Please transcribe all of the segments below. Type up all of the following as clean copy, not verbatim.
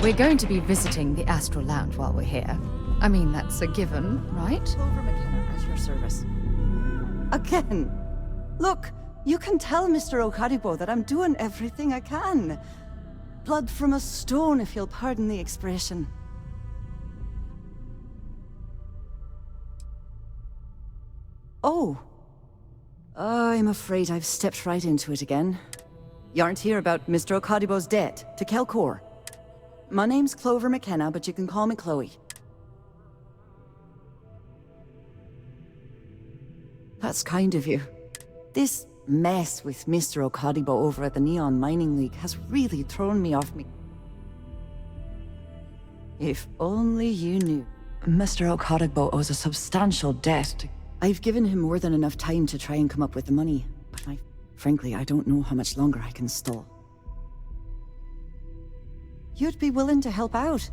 We're going to be visiting the Astral Lounge while we're here. I mean, that's a given, right? Clover McKenna, at your service. Again. Look, you can tell Mr. Okadibo that I'm doing everything I can. Blood from a stone, if you'll pardon the expression. Oh. I'm afraid I've stepped right into it again. You aren't here about Mr. Okadibo's debt to Kelcor. My name's Clover McKenna, but you can call me Chloe. That's kind of you. This mess with Mr. Okadibo over at the Neon Mining League has really thrown me off me. If only you knew. Mr. Okadibo owes a substantial debt to... I've given him more than enough time to try and come up with the money, but frankly, I don't know how much longer I can stall. You'd be willing to help out?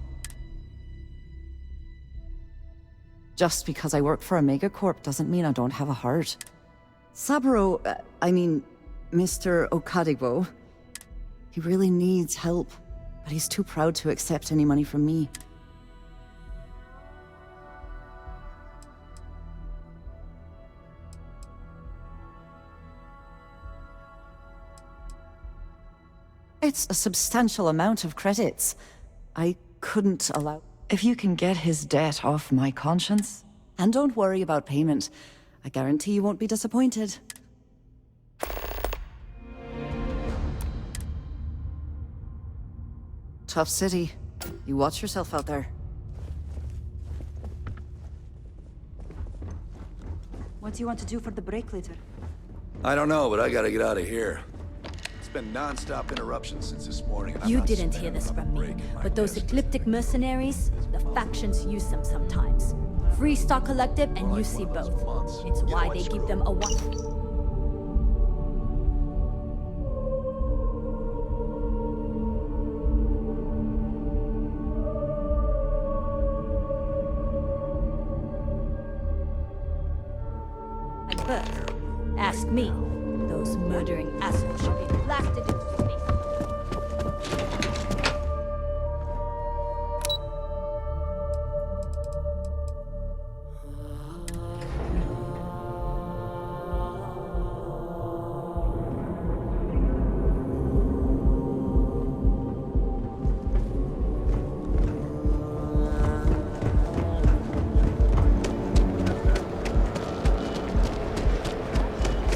Just because I work for a megacorp doesn't mean I don't have a heart. Saburo, Mr. Okadibo, he really needs help, but he's too proud to accept any money from me. It's a substantial amount of credits. I couldn't allow... If you can get his debt off my conscience, and don't worry about payment. I guarantee you won't be disappointed. Tough city. You watch yourself out there. What do you want to do for the break later? I don't know, but I gotta get out of here. It's been non-stop interruptions since this morning. And You didn't hear this from me, but those ecliptic mercenaries, the factions use them sometimes. Free Star Collective and you see both. It's why they give them a one. Ask me. Those murdering assholes should be blasted into space.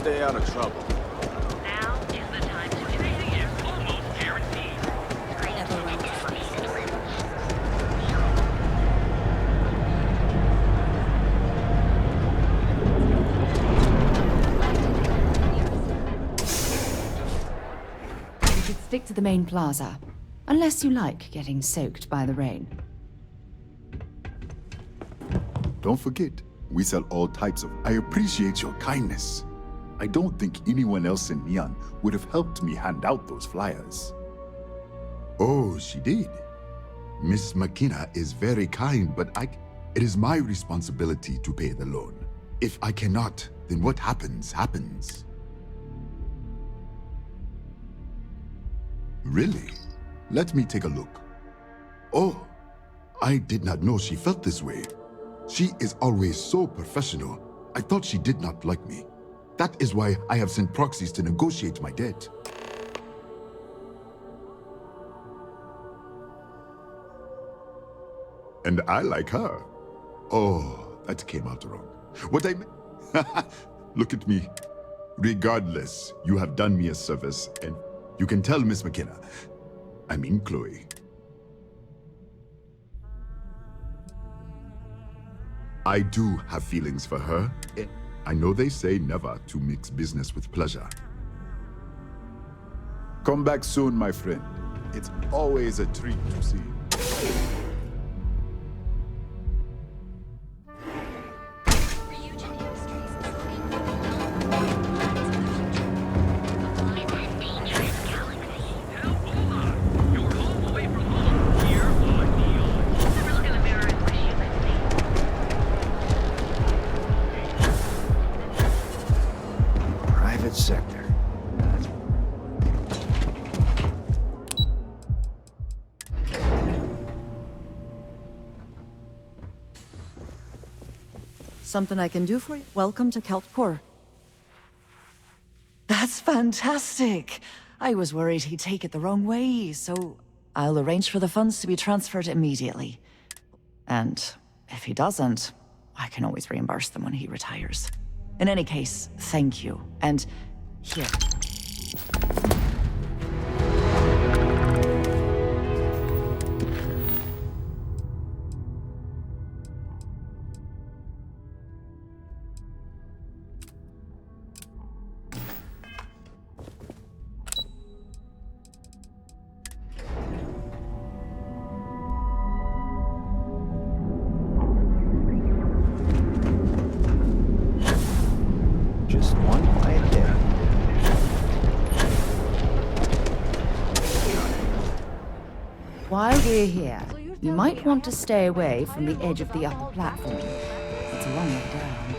Stay out of trouble. Now is the time to succeed. Almost guaranteed. We should stick to the main plaza. Unless you like getting soaked by the rain. Don't forget, we sell all types of... I appreciate your kindness. I don't think anyone else in Neon would have helped me hand out those flyers. Oh, she did. Miss McKenna is very kind, but it is my responsibility to pay the loan. If I cannot, then what happens, happens. Really? Let me take a look. Oh, I did not know she felt this way. She is always so professional. I thought she did not like me. That is why I have sent proxies to negotiate my debt. And I like her. Oh, that came out wrong. What I meant... Look at me. Regardless, you have done me a service, and you can tell Miss McKenna. I mean Chloe. I do have feelings for her. I know they say never to mix business with pleasure. Come back soon, my friend. It's always a treat to see you. Sector. Something I can do for you? Welcome to Kelpcore. That's fantastic! I was worried he'd take it the wrong way, so I'll arrange for the funds to be transferred immediately. And if he doesn't, I can always reimburse them when he retires. In any case, thank you. And here. Just one quiet day. While we're here, you might want to stay away from the edge of the upper platform. It's a long way down.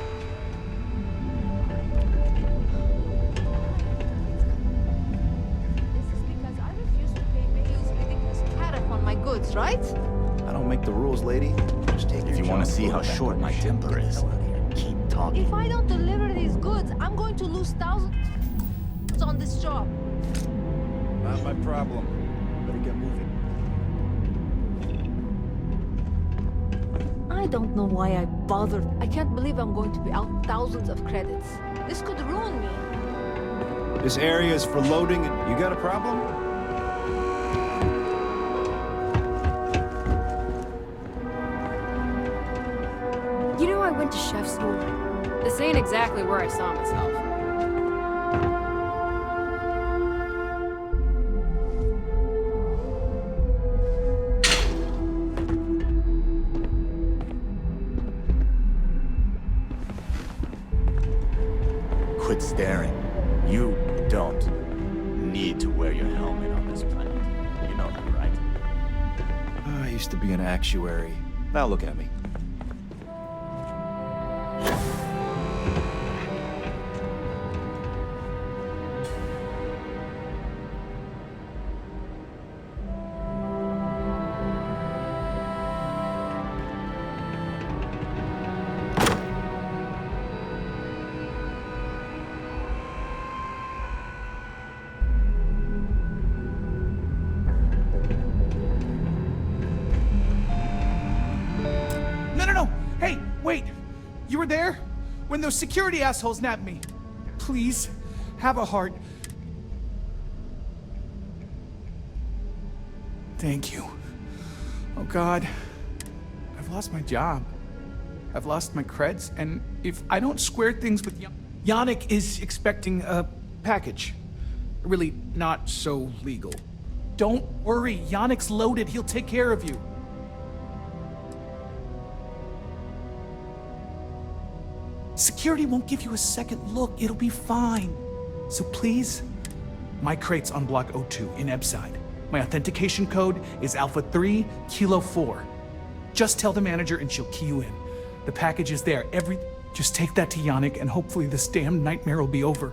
This is because I refuse to pay Mayhew's ridiculous tariff on my goods, right? I don't make the rules, lady. Just take If you want to see how short my temper is, keep talking. If I don't deliver these goods, I'm going to lose thousands on this job. Not my problem. Better get moving. I don't know why I bothered. I can't believe I'm going to be out thousands of credits. This could ruin me. This area is for loading. You got a problem? You know, I went to chef school. This ain't exactly where I saw myself. Quit staring. You don't need to wear your helmet on this planet. You know that, right? I used to be an actuary. Now look at me. No! Hey, wait! You were there? When those security assholes nabbed me. Please, have a heart. Thank you. Oh God. I've lost my job. I've lost my creds, and if I don't square things with Yannick is expecting a package. Really not so legal. Don't worry, Yannick's loaded. He'll take care of you. Security won't give you a second look. It'll be fine. So please, my crate's on block O2 in Ebside. My authentication code is Alpha 3 Kilo 4. Just tell the manager and she'll key you in. The package is there. Just take that to Yannick and hopefully this damn nightmare will be over.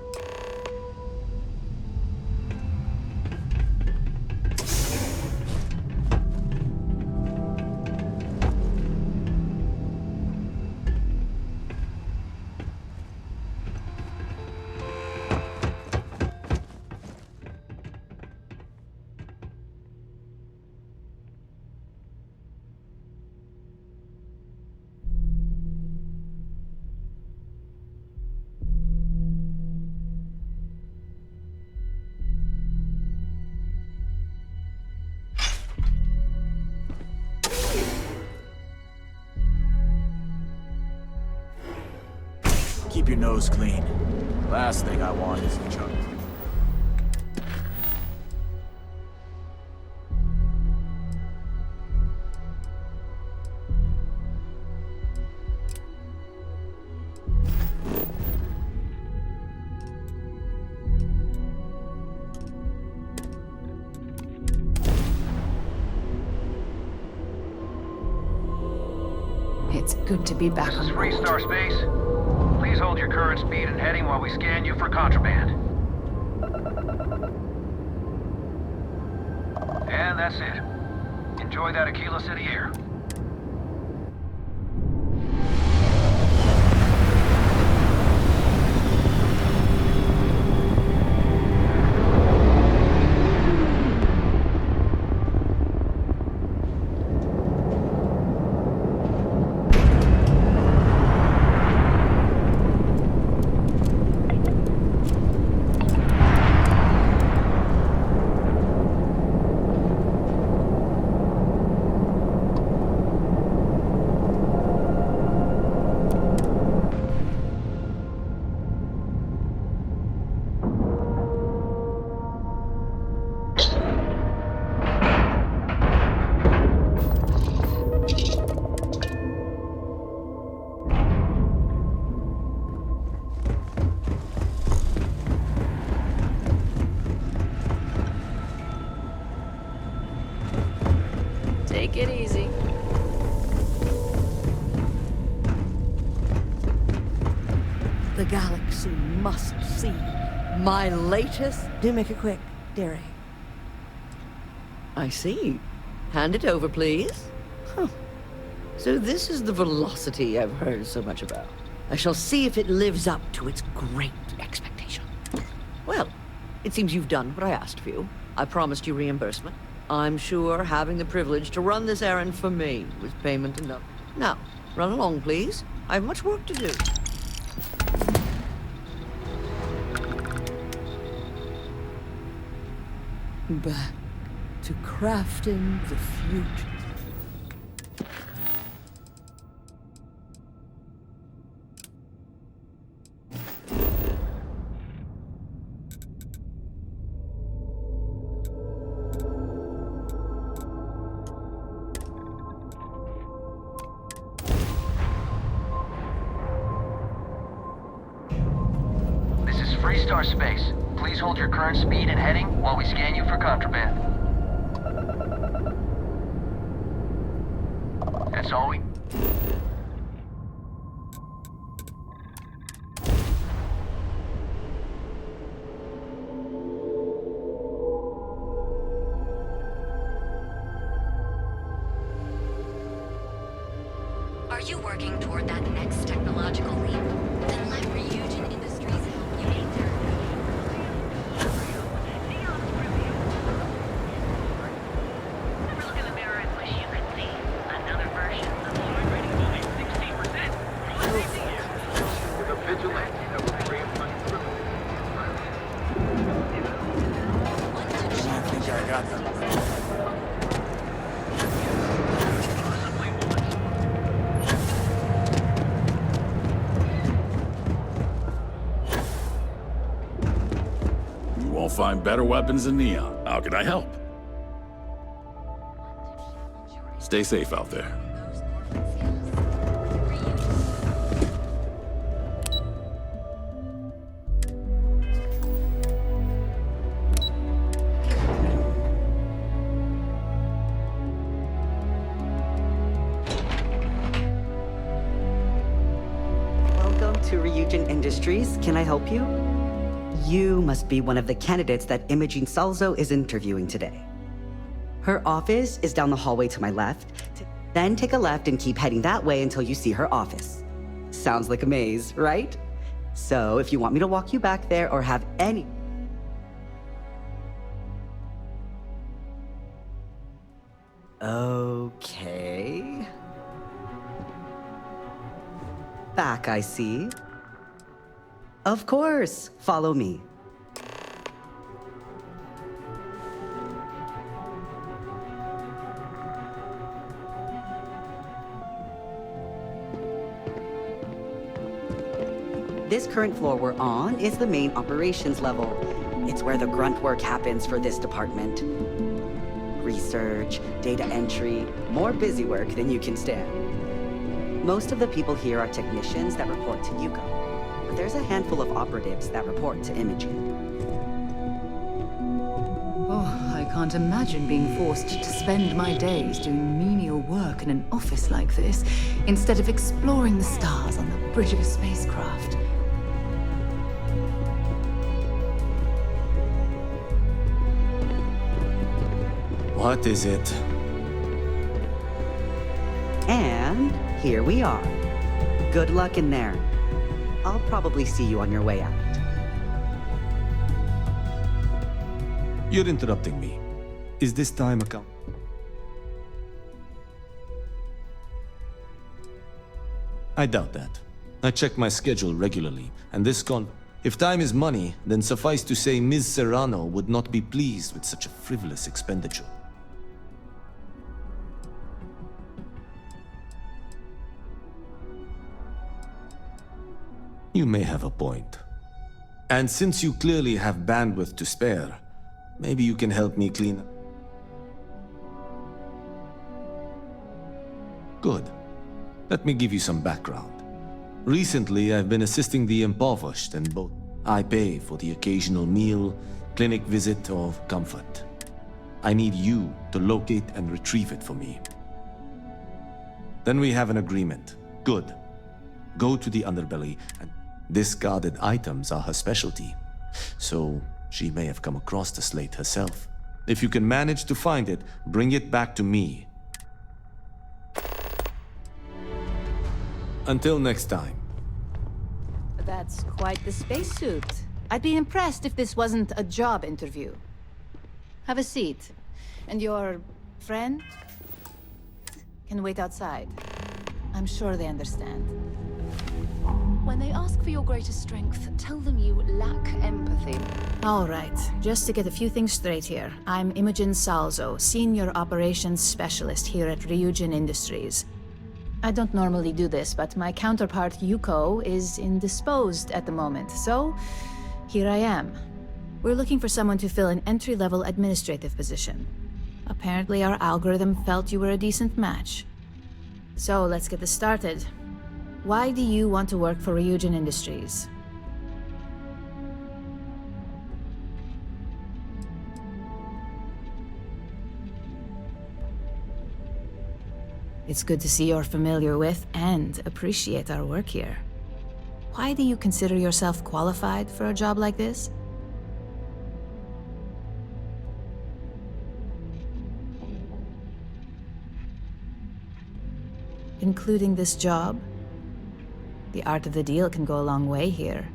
Keep your nose clean. Last thing I want is a junk. It's good to be back This on is Free board. Star Space. Please hold your current speed and heading while we scan you for contraband. And that's it. Enjoy that Aquila City air. Take it easy. The galaxy must see my latest... Do make it quick, Derry. I see. Hand it over, please. Huh. So this is the velocity I've heard so much about. I shall see if it lives up to its great expectation. Well, it seems you've done what I asked for you. I promised you reimbursement. I'm sure having the privilege to run this errand for me was payment enough. Now, run along, please. I have much work to do. Back to crafting the future. This is Freestar Space. Please hold your current speed and heading while we scan you for contraband. That's all we... Are you working toward that next technological leap? Then let Ryujin Industries help you get there. Look in the mirror and wish you could see another version of the rating only 16%. With a vigilante that will free up my I think I got them. You won't find better weapons than Neon. How can I help? Stay safe out there. Welcome to Ryujin Industries. Can I help you? You must be one of the candidates that Imogene Salzo is interviewing today. Her office is down the hallway to my left. Then take a left and keep heading that way until you see her office. Sounds like a maze, right? So if you want me to walk you back there or have any... Okay... Back, I see. Of course, follow me. This current floor we're on is the main operations level. It's where the grunt work happens for this department. Research, data entry, more busy work than you can stand. Most of the people here are technicians that report to Yuko, but there's a handful of operatives that report to Imogen. Oh, I can't imagine being forced to spend my days doing menial work in an office like this, instead of exploring the stars on the bridge of a spacecraft. What is it? And here we are. Good luck in there. I'll probably see you on your way out. You're interrupting me. Is this time account? I doubt that. I check my schedule regularly, and if time is money, then suffice to say Ms. Serrano would not be pleased with such a frivolous expenditure. You may have a point. And since you clearly have bandwidth to spare, maybe you can help me clean up. Good. Let me give you some background. Recently, I've been assisting the impoverished and both. I pay for the occasional meal, clinic visit, or comfort. I need you to locate and retrieve it for me. Then we have an agreement. Good. Go to the underbelly, and discarded items are her specialty. So, she may have come across the slate herself. If you can manage to find it, bring it back to me. Until next time. That's quite the spacesuit. I'd be impressed if this wasn't a job interview. Have a seat. And your friend can wait outside. I'm sure they understand. When they ask for your greatest strength, tell them you lack empathy. All right, just to get a few things straight here. I'm Imogen Salzo, Senior Operations Specialist here at Ryujin Industries. I don't normally do this, but my counterpart Yuko is indisposed at the moment, so here I am. We're looking for someone to fill an entry-level administrative position. Apparently our algorithm felt you were a decent match. So let's get this started. Why do you want to work for Ryujin Industries? It's good to see you're familiar with and appreciate our work here. Why do you consider yourself qualified for a job like this? Including this job? The art of the deal can go a long way here.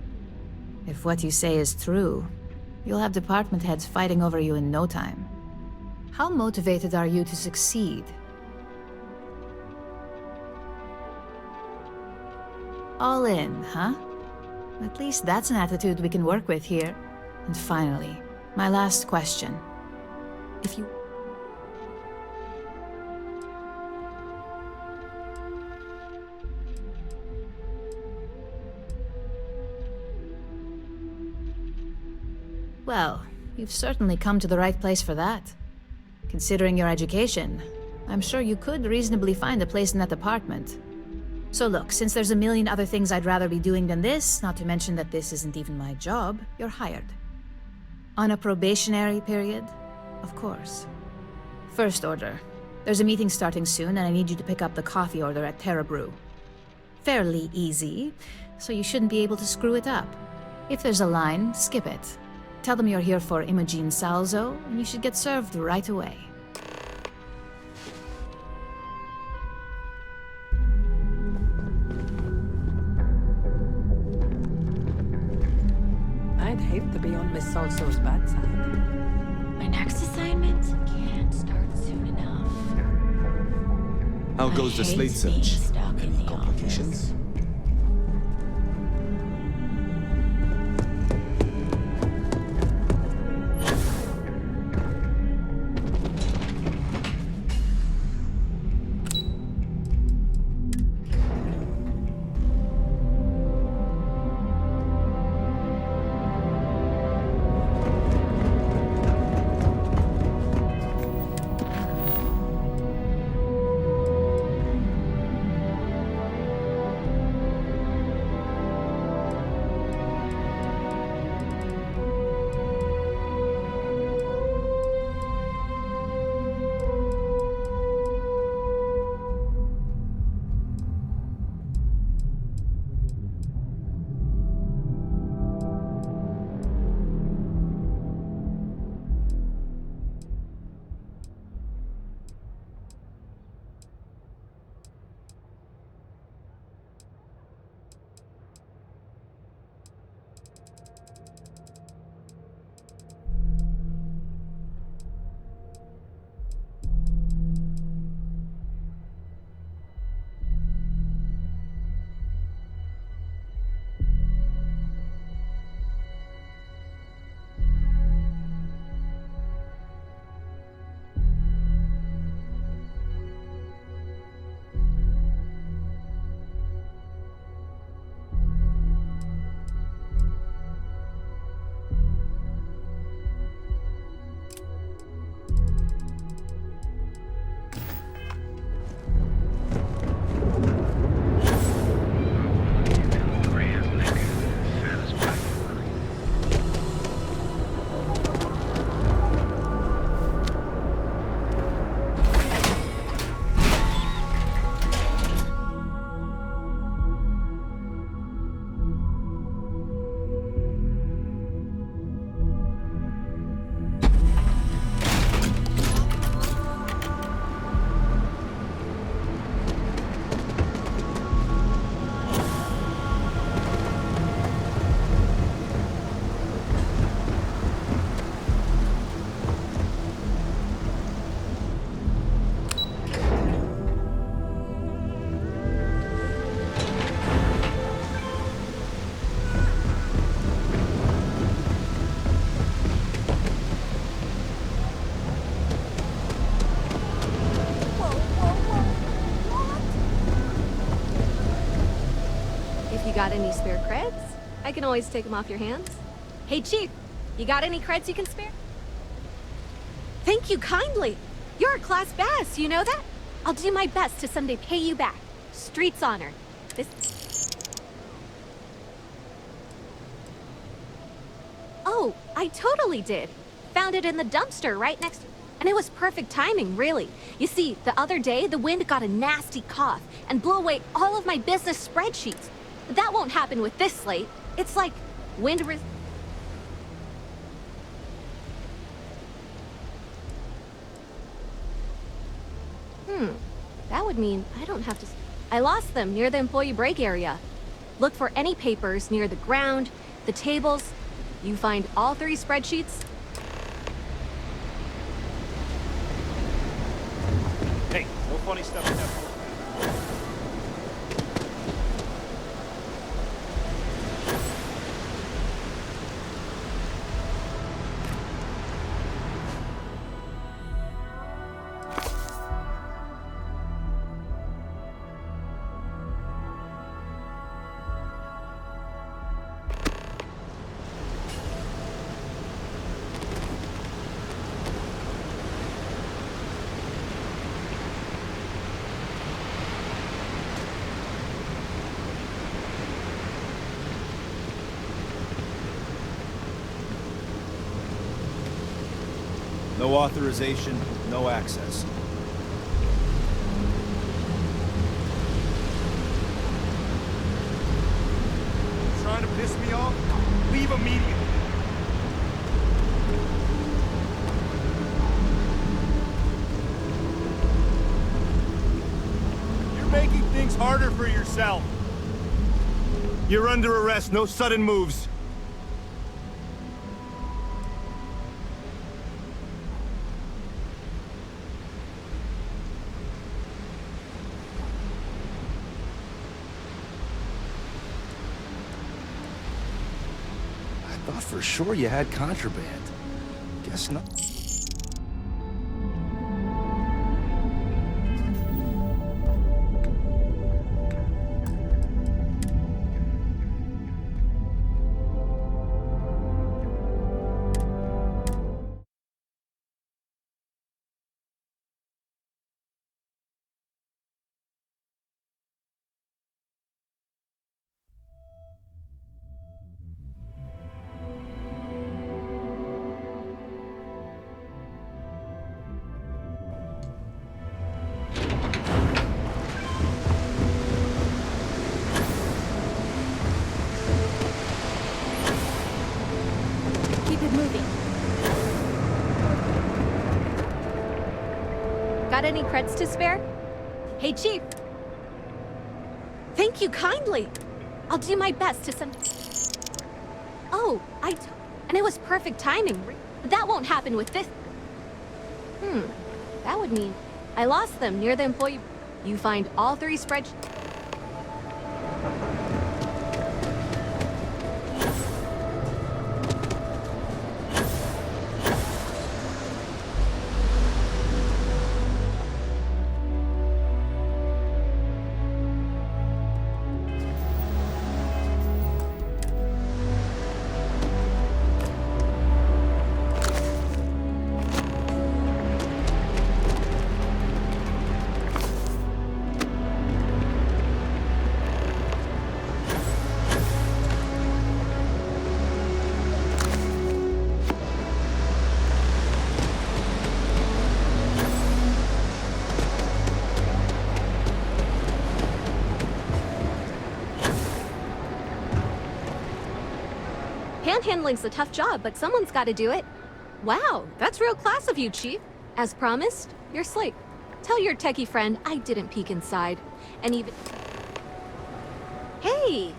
If what you say is true, you'll have department heads fighting over you in no time. How motivated are you to succeed? All in, huh? At least that's an attitude we can work with here. And finally, my last question. If you... Well, you've certainly come to the right place for that. Considering your education, I'm sure you could reasonably find a place in that department. So look, since there's a million other things I'd rather be doing than this, not to mention that this isn't even my job, you're hired. On a probationary period, of course. First order. There's a meeting starting soon, and I need you to pick up the coffee order at Terra Brew. Fairly easy, so you shouldn't be able to screw it up. If there's a line, skip it. Tell them you're here for Imogen Salzo, and you should get served right away. I'd hate to be on Miss Salso's bad side. My next assignment can't start soon enough. How goes the slate search? Any complications? got any spare creds? I can always take them off your hands. Hey, Chief, you got any creds you can spare? Thank you kindly. You're a class bass, you know that? I'll do my best to someday pay you back. Street's honor. This... Oh, I totally did. Found it in the dumpster right next to... And it was perfect timing, really. You see, the other day, the wind got a nasty cough and blew away all of my business spreadsheets. But that won't happen with this slate. It's like wind... That would mean I don't have to... I lost them near the employee break area. Look for any papers near the ground, the tables. You find all 3 spreadsheets. Hey, no funny stuff with that. No authorization, no access. Trying to piss me off? Leave immediately. You're making things harder for yourself. You're under arrest, no sudden moves. Thought for sure you had contraband. Guess not. Got any creds to spare? Hey, Chief. Thank you kindly. I'll do my best to send... Oh, and it was perfect timing. But that won't happen with this... That would mean I lost them near the employee... You find all 3 spreadsheets... Panhandling's a tough job, but someone's got to do it. Wow, that's real class of you, Chief. As promised, you're slick. Tell your techie friend I didn't peek inside. And even... Hey!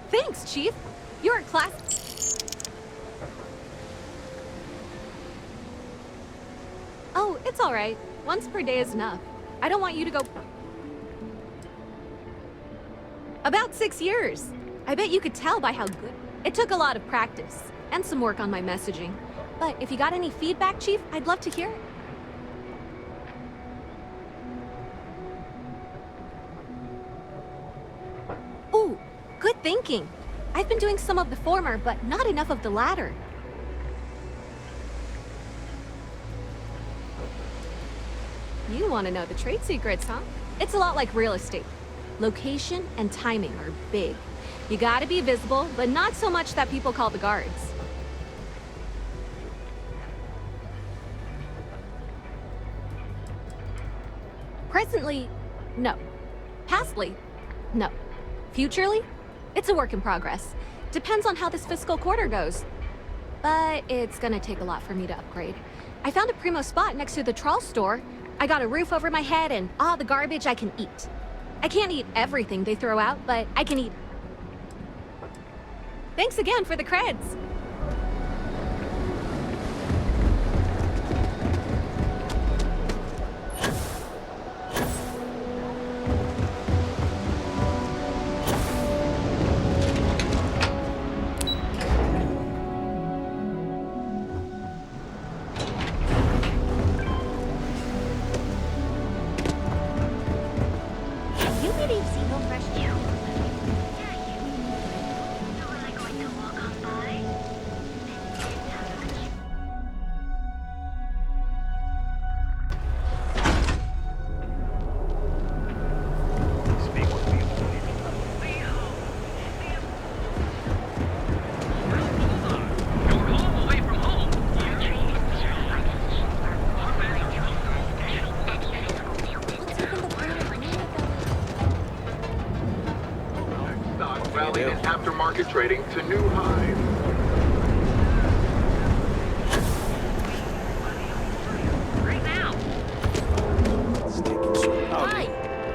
Thanks, Chief. You're a class... Oh, it's all right. Once per day is enough. I don't want you to go... About 6 years. I bet you could tell by how good... It took a lot of practice, and some work on my messaging. But if you got any feedback, Chief, I'd love to hear it. Ooh, good thinking? I've been doing some of the former, but not enough of the latter. You want to know the trade secrets, huh? It's a lot like real estate. Location and timing are big. You gotta be visible, but not so much that people call the guards. Presently, no. Pastly, no. Futurely, it's a work in progress. Depends on how this fiscal quarter goes. But it's gonna take a lot for me to upgrade. I found a primo spot next to the trawl store. I got a roof over my head and all the garbage I can eat. I can't eat everything they throw out, but I can eat. Thanks again for the creds. Aftermarket trading to new highs. Right now. Hi.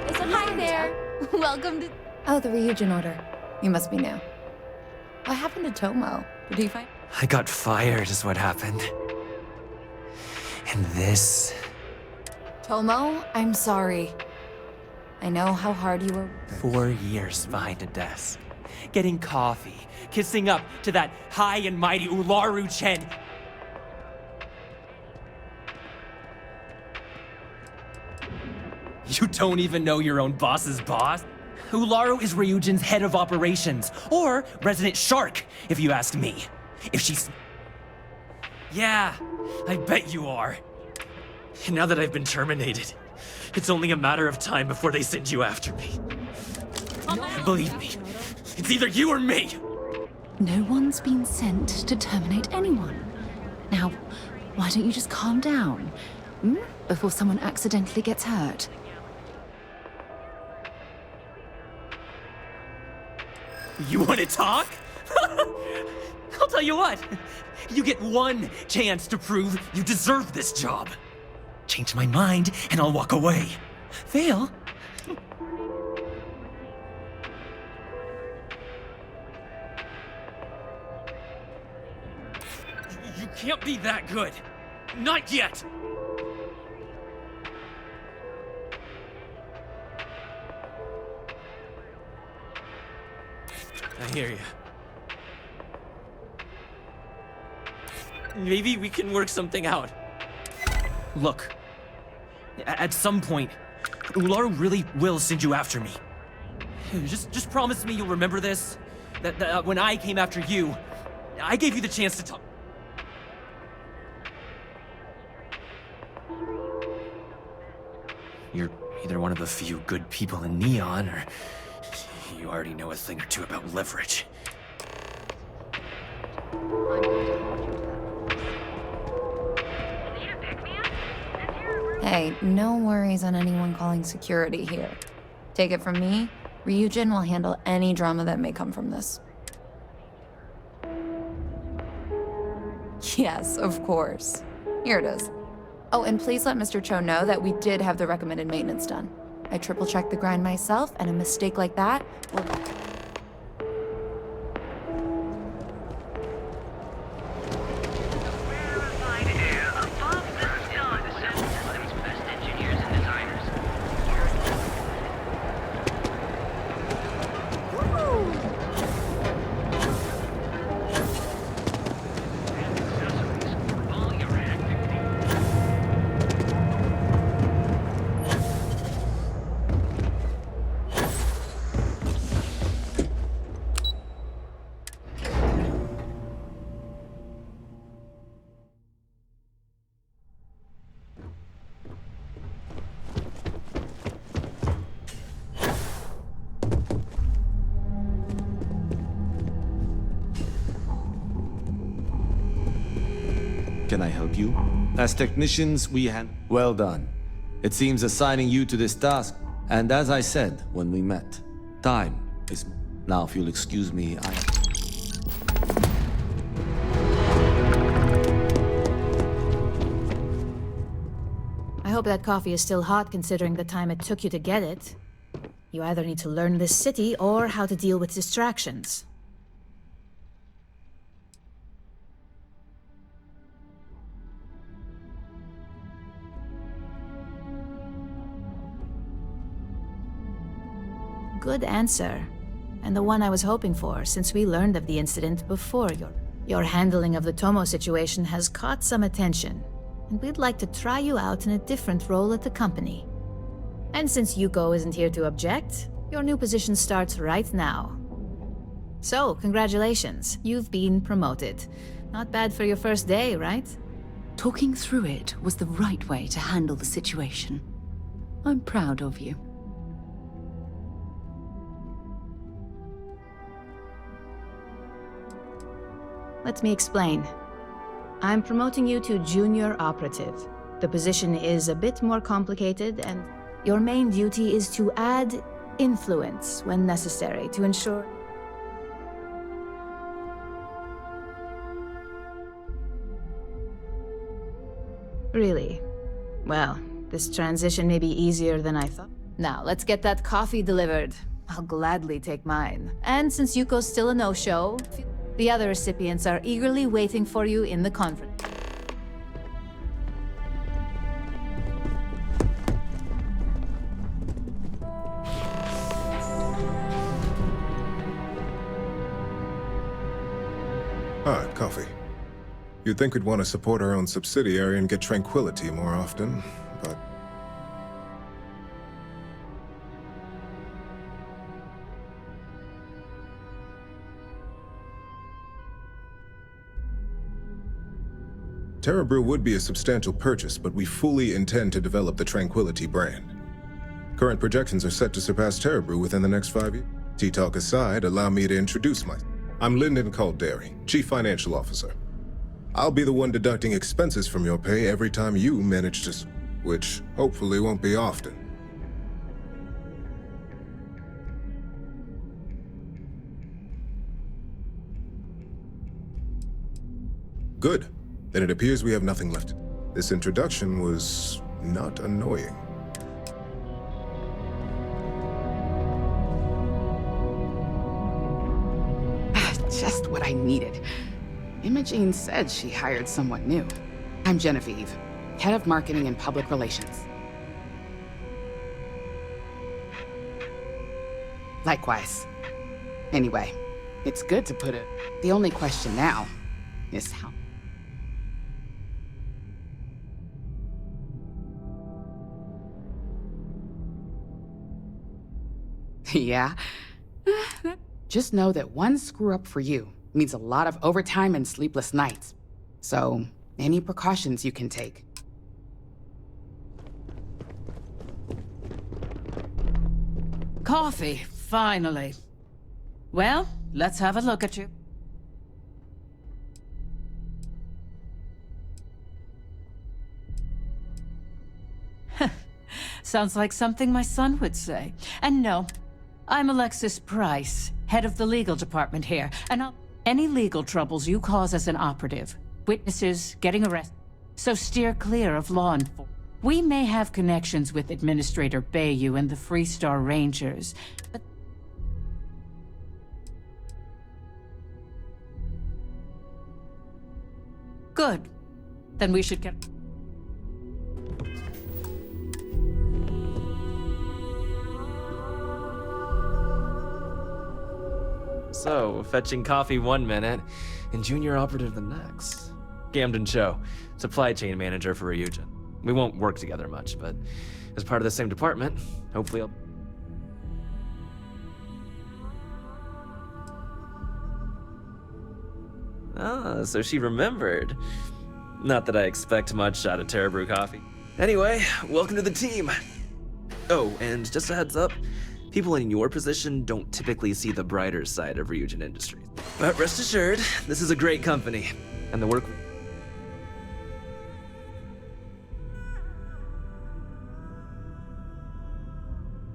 It's a hi there. Welcome to... Oh, the Ryujin order. You must be new. What happened to Tomo? Did he find... I got fired is what happened. And this... Tomo, I'm sorry. I know how hard you were... 4 years behind a desk. Getting coffee, kissing up to that high and mighty Ularu Chen. You don't even know your own boss's boss? Ularu is Ryujin's head of operations, or resident shark, if you ask me. If she's... Yeah, I bet you are. And now that I've been terminated, it's only a matter of time before they send you after me. Believe me, it's either you or me! No one's been sent to terminate anyone. Now, why don't you just calm down? Before someone accidentally gets hurt. You want to talk? I'll tell you what. You get one chance to prove you deserve this job. Change my mind, and I'll walk away. Fail? You can't be that good. Not yet. I hear you. Maybe we can work something out. Look, at some point, Ularu really will send you after me. Just promise me you'll remember this. That when I came after you, I gave you the chance to talk. You're either one of the few good people in Neon, or you already know a thing or two about leverage. Hey, no worries on anyone calling security here. Take it from me, Ryujin will handle any drama that may come from this. Yes, of course. Here it is. Oh, and please let Mr. Cho know that we did have the recommended maintenance done. I triple-checked the grind myself, and a mistake like that will... can I help you? As technicians, we Well done. It seems assigning you to this task, and as I said when we met, time is... Now, if you'll excuse me, I hope that coffee is still hot considering the time it took you to get it. You either need to learn this city or how to deal with distractions. Good answer. And the one I was hoping for, since we learned of the incident before your handling of the Tomo situation has caught some attention, and we'd like to try you out in a different role at the company. And since Yuko isn't here to object, your new position starts right now. So, congratulations, you've been promoted. Not bad for your first day, right? Talking through it was the right way to handle the situation. I'm proud of you. Let me explain. I'm promoting you to junior operative. The position is a bit more complicated, and your main duty is to add influence when necessary to ensure... Really? Well, this transition may be easier than I thought. Now, let's get that coffee delivered. I'll gladly take mine. And since Yuko's still a no-show, the other recipients are eagerly waiting for you in the conference. Ah, coffee. You'd think we'd want to support our own subsidiary and get tranquility more often, but... Terra Brew would be a substantial purchase, but we fully intend to develop the Tranquility brand. Current projections are set to surpass Terra Brew within the next 5 years. Tea talk aside, allow me to introduce myself. I'm Lyndon Calderi, Chief Financial Officer. I'll be the one deducting expenses from your pay every time you manage to... which hopefully won't be often. Good. Then it appears we have nothing left. This introduction was not annoying. Just what I needed. Imogene said she hired someone new. I'm Genevieve, Head of Marketing and Public Relations. Likewise. Anyway, it's good to put it. The only question now is how. Yeah? Just know that one screw-up for you means a lot of overtime and sleepless nights. So, any precautions you can take. Coffee, finally. Well, let's have a look at you. Sounds like something my son would say. And no, I'm Alexis Price, head of the legal department here, and any legal troubles you cause as an operative, witnesses, getting arrested, so steer clear of law enforcement. We may have connections with Administrator Bayou and the Freestar Rangers, but... Good. Then we should get... So, fetching coffee 1 minute, and junior operative the next. Gamden Cho, supply chain manager for Ryujin. We won't work together much, but as part of the same department, hopefully I'll... Ah, so she remembered. Not that I expect much out of Terra Brew coffee. Anyway, welcome to the team. Oh, and just a heads up, people in your position don't typically see the brighter side of Ryujin Industries. But rest assured, this is a great company, and the work...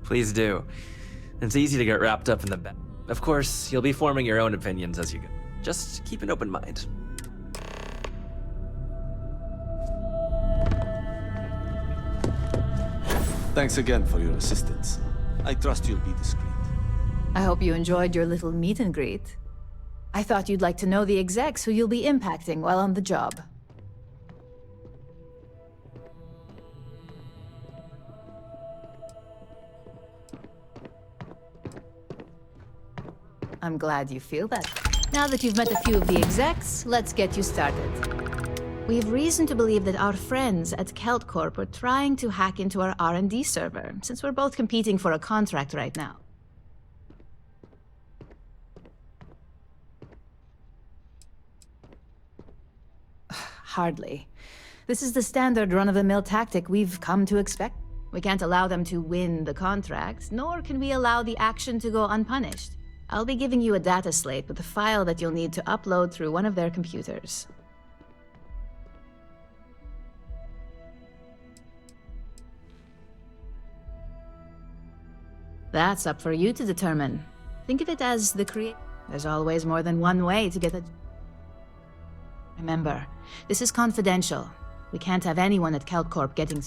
Please do. It's easy to get wrapped up in the back. Of course, you'll be forming your own opinions as you go. Just keep an open mind. Thanks again for your assistance. I trust you'll be discreet. I hope you enjoyed your little meet and greet. I thought you'd like to know the execs who you'll be impacting while on the job. I'm glad you feel that. Now that you've met a few of the execs, let's get you started. We've reason to believe that our friends at Kelt Corp are trying to hack into our R&D server, since we're both competing for a contract right now. Hardly. This is the standard run-of-the-mill tactic we've come to expect. We can't allow them to win the contract, nor can we allow the action to go unpunished. I'll be giving you a data slate with a file that you'll need to upload through one of their computers. That's up for you to determine. Think of it as the There's always more than one way to get a... Remember, this is confidential. We can't have anyone at Kelt Corp getting...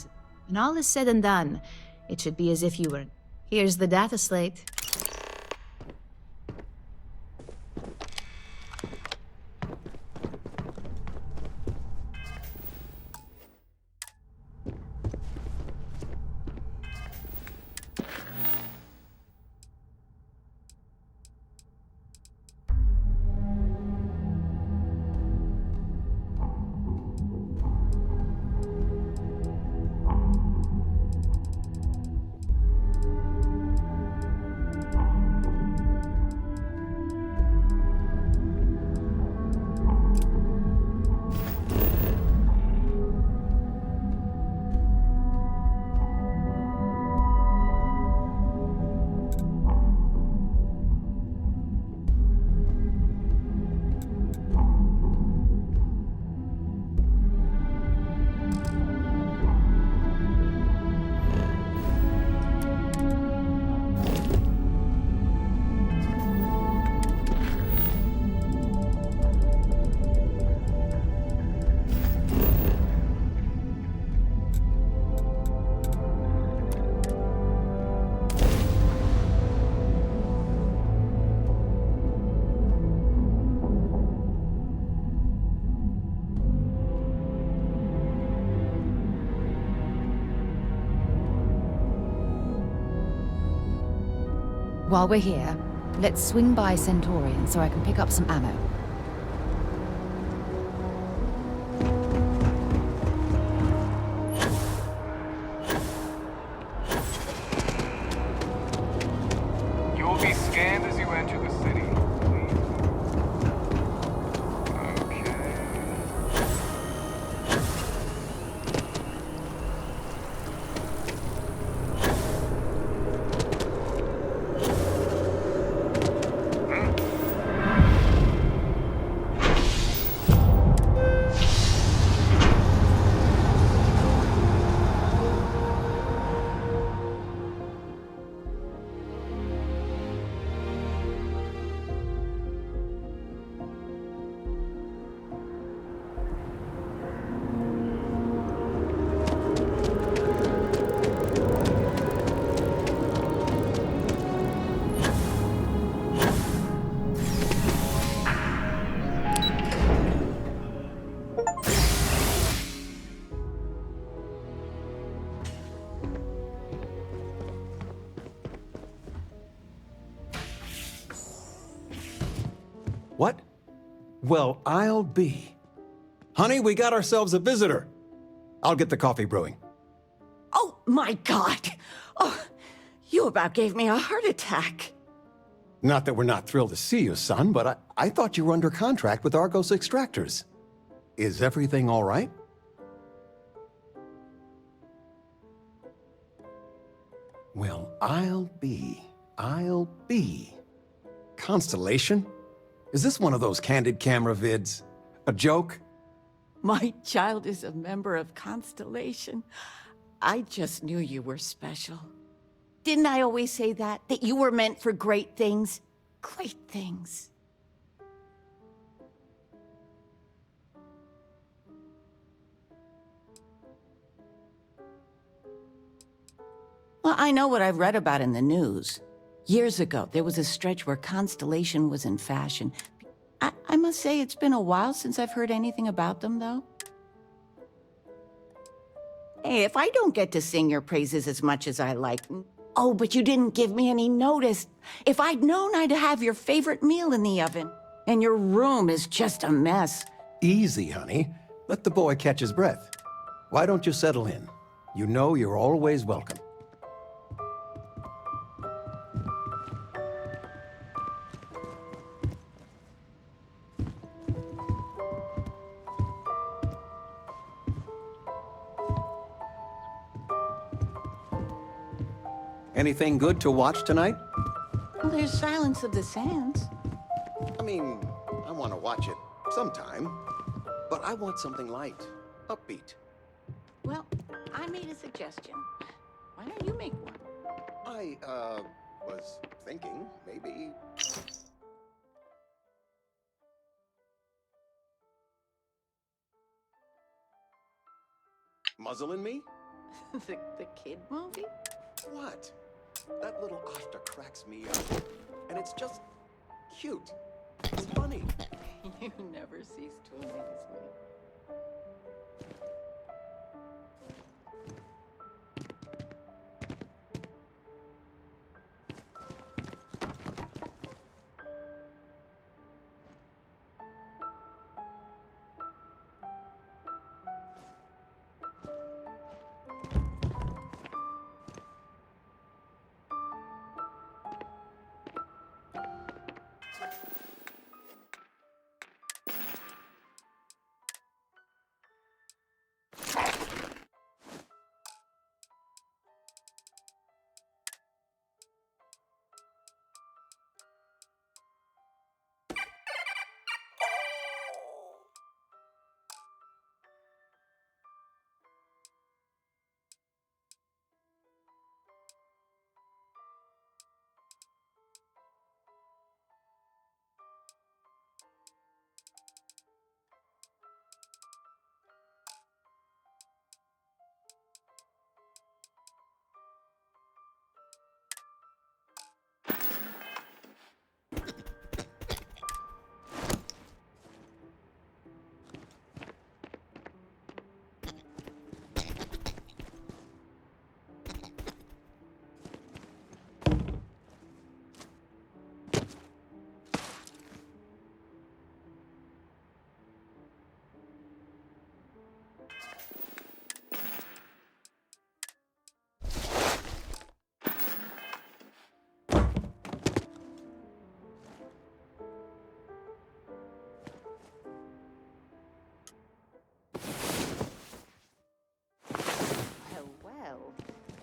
When all is said and done, it should be as if you were... Here's the data slate. While we're here, let's swing by Centaurian so I can pick up some ammo. You will be scanned as you enter the city. What? Well, I'll be. Honey, we got ourselves a visitor. I'll get the coffee brewing. Oh, my God. Oh, you about gave me a heart attack. Not that we're not thrilled to see you, son, but I thought you were under contract with Argos Extractors. Is everything all right? Well, I'll be. Constellation? Is this one of those candid camera vids? A joke? My child is a member of Constellation. I just knew you were special. Didn't I always say that? That you were meant for great things? Great things. Well, I know what I've read about in the news. Years ago, there was a stretch where Constellation was in fashion. I must say it's been a while since I've heard anything about them, though. Hey, if I don't get to sing your praises as much as I like... Oh, but you didn't give me any notice. If I'd known, I'd have your favorite meal in the oven. And your room is just a mess. Easy, honey. Let the boy catch his breath. Why don't you settle in? You know you're always welcome. Anything good to watch tonight? Well, there's Silence of the Sands. I mean, I want to watch it sometime, but I want something light, upbeat. Well, I made a suggestion. Why don't you make one? I, was thinking maybe... Muzzle in me? The kid movie? What? That little Asta cracks me up. And it's just cute. It's funny. You never cease to amaze me.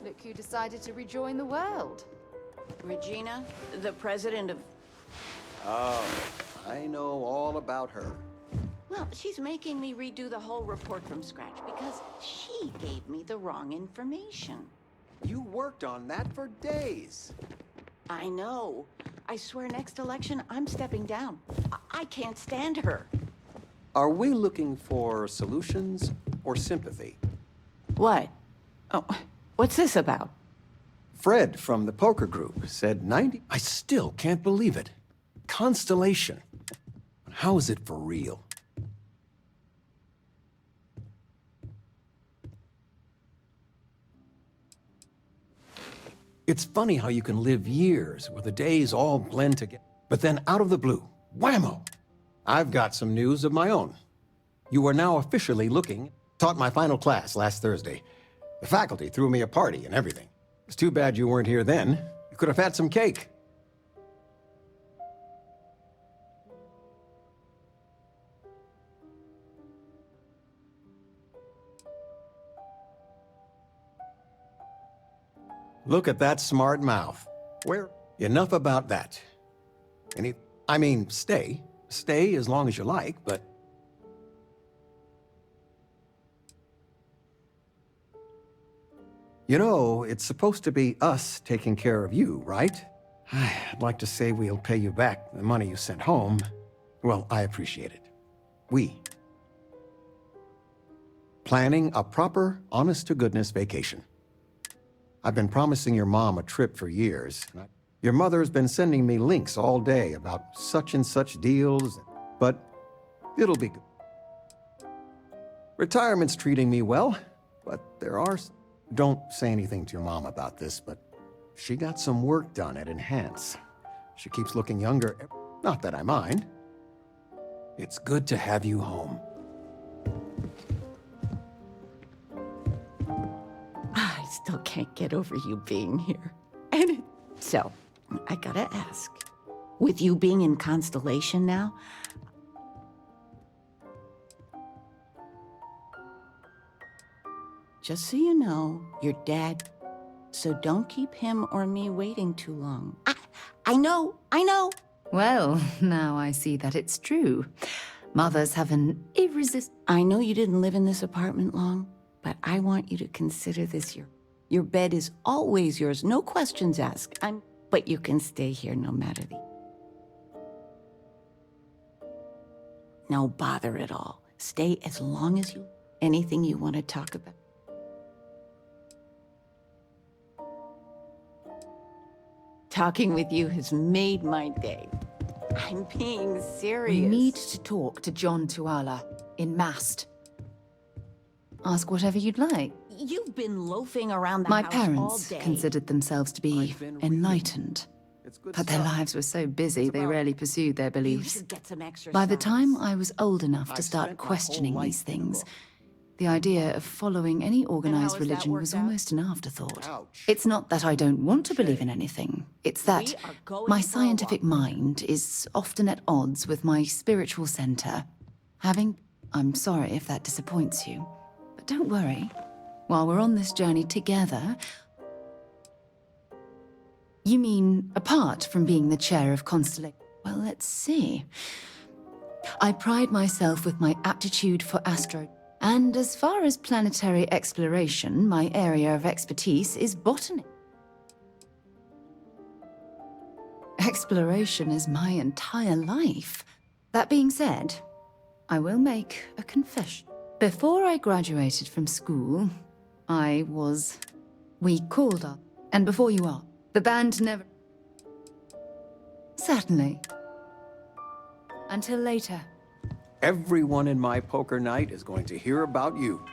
Look who decided to rejoin the world. Regina, the president of... Oh, I know all about her. Well, she's making me redo the whole report from scratch because she gave me the wrong information. You worked on that for days. I know. I swear next election, I'm stepping down. I can't stand her. Are we looking for solutions or sympathy? What? Oh, what's this about? Fred from the poker group said 90... I still can't believe it. Constellation. How is it for real? It's funny how you can live years where the days all blend together. But then out of the blue, whammo! I've got some news of my own. You are now officially looking... Taught my final class last Thursday. The faculty threw me a party and everything. It's too bad you weren't here then. You could have had some cake. Look at that smart mouth. Where? Enough about that. I mean, stay. Stay as long as you like, but... You know, it's supposed to be us taking care of you, right? I'd like to say we'll pay you back the money you sent home. Well, I appreciate it. We. Planning a proper, honest-to-goodness vacation. I've been promising your mom a trip for years. Your mother's been sending me links all day about such and such deals, but it'll be good. Retirement's treating me well, but there are... Don't say anything to your mom about this, but she got some work done at Enhance. She keeps looking younger. Not that I mind. It's good to have you home. I still can't get over you being here. So, I gotta ask. With you being in Constellation now, just so you know, your dad, so don't keep him or me waiting too long. I know. Well, now I see that it's true. Mothers have an irresistible... I know you didn't live in this apartment long, but I want you to consider this your bed is always yours, no questions asked. But you can stay here no matter the... No bother at all. Stay as long as you... Anything you want to talk about. Talking with you has made my day. I'm being serious. We need to talk to John Tuala in Mast. Ask whatever you'd like. You've been loafing around the My house all parents day. considered themselves to be enlightened. But their lives were so busy, they rarely pursued their beliefs. Get some exercise. By the time I was old enough to start questioning these things, the idea of following any organized religion was almost an afterthought. It's not that I don't want to believe in anything. It's that my scientific mind is often at odds with my spiritual center. I'm sorry if that disappoints you, but don't worry. While we're on this journey together... You mean apart from being the chair of Constellation? Well, let's see. I pride myself with my aptitude for astro... And as far as planetary exploration, my area of expertise is botany. Exploration is my entire life. That being said, I will make a confession. Before I graduated from school, we called up. And before you are, the band never... Certainly. Until later. Everyone in my poker night is going to hear about you.